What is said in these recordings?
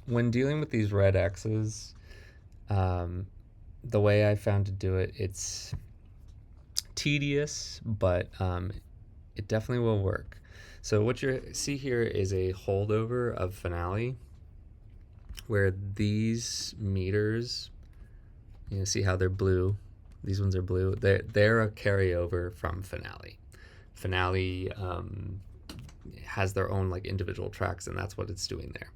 when dealing with these red X's, the way I found to do it, it's tedious, but it definitely will work. So what you see here is a holdover of Finale, where these meters, you see how they're blue. These ones are blue. They're a carryover from Finale. Finale has their own like individual tracks, and that's what it's doing there.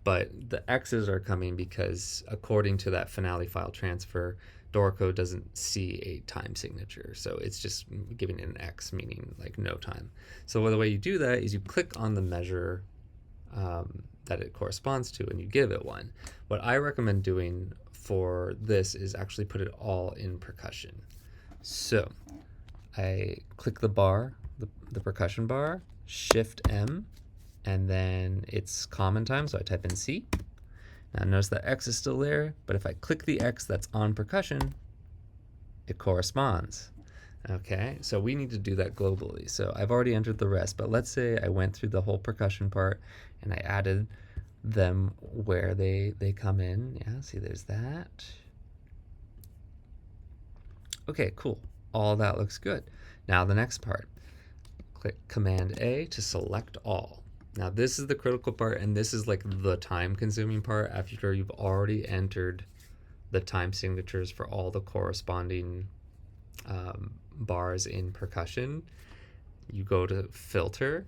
But the X's are coming because according to that Finale file transfer, Dorico doesn't see a time signature, so it's just giving it an X, meaning like no time. So the way you do that is you click on the measure that it corresponds to, and you give it one. What I recommend doing for this is actually put it all in percussion. So I click the bar, the percussion bar, Shift M, and then it's common time, so I type in C. Now notice that X is still there, but if I click the X that's on percussion, it corresponds. Okay, so we need to do that globally. So I've already entered the rest, but let's say I went through the whole percussion part and I added them where they come in. Yeah, see there's that. Okay, cool. All that looks good. Now the next part. Click Command A to select all. Now this is the critical part, and this is like the time consuming part after you've already entered the time signatures for all the corresponding bars in percussion. You go to Filter,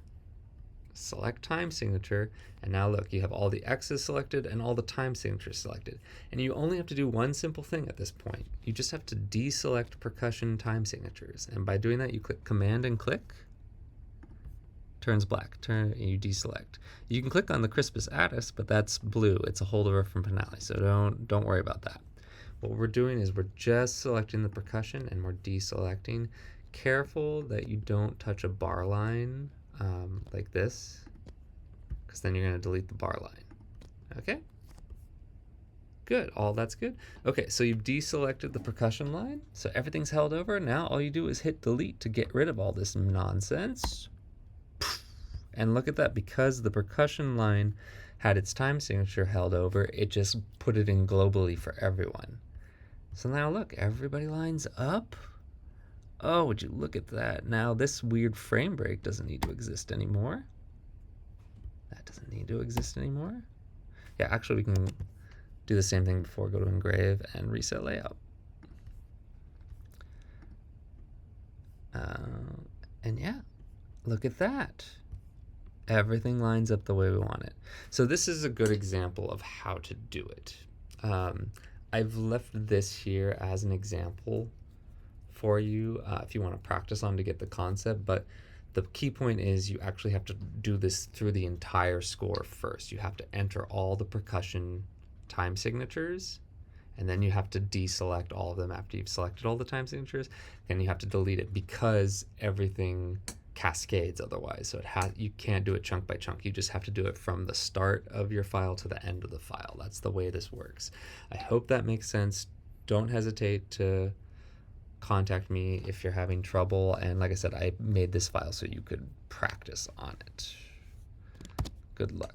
select time signature, and now look, you have all the X's selected and all the time signatures selected. And you only have to do one simple thing at this point. You just have to deselect percussion time signatures. And by doing that, you click Command and click, turns black, and you deselect. You can click on the Crispus Attuss, but that's blue. It's a holdover from Finale, so don't worry about that. What we're doing is we're just selecting the percussion and we're deselecting. Careful that you don't touch a bar line like this, because then you're going to delete the bar line. Okay? Good, all that's good. Okay, so you've deselected the percussion line, so everything's held over. Now all you do is hit delete to get rid of all this nonsense. And look at that, because the percussion line had its time signature held over, it just put it in globally for everyone. So now look, everybody lines up. Oh, would you look at that. Now this weird frame break doesn't need to exist anymore. That doesn't need to exist anymore. Yeah, actually we can do the same thing before, go to Engrave and reset layout. And yeah, look at that. Everything lines up the way we want it. So this is a good example of how to do it. I've left this here as an example for you if you want to practice on to get the concept, but the key point is you actually have to do this through the entire score first. You have to enter all the percussion time signatures, and then you have to deselect all of them after you've selected all the time signatures. Then you have to delete it because everything cascades otherwise. So you can't do it chunk by chunk. You just have to do it from the start of your file to the end of the file. That's the way this works. I hope that makes sense. Don't hesitate to contact me if you're having trouble. And like I said, I made this file so you could practice on it. Good luck.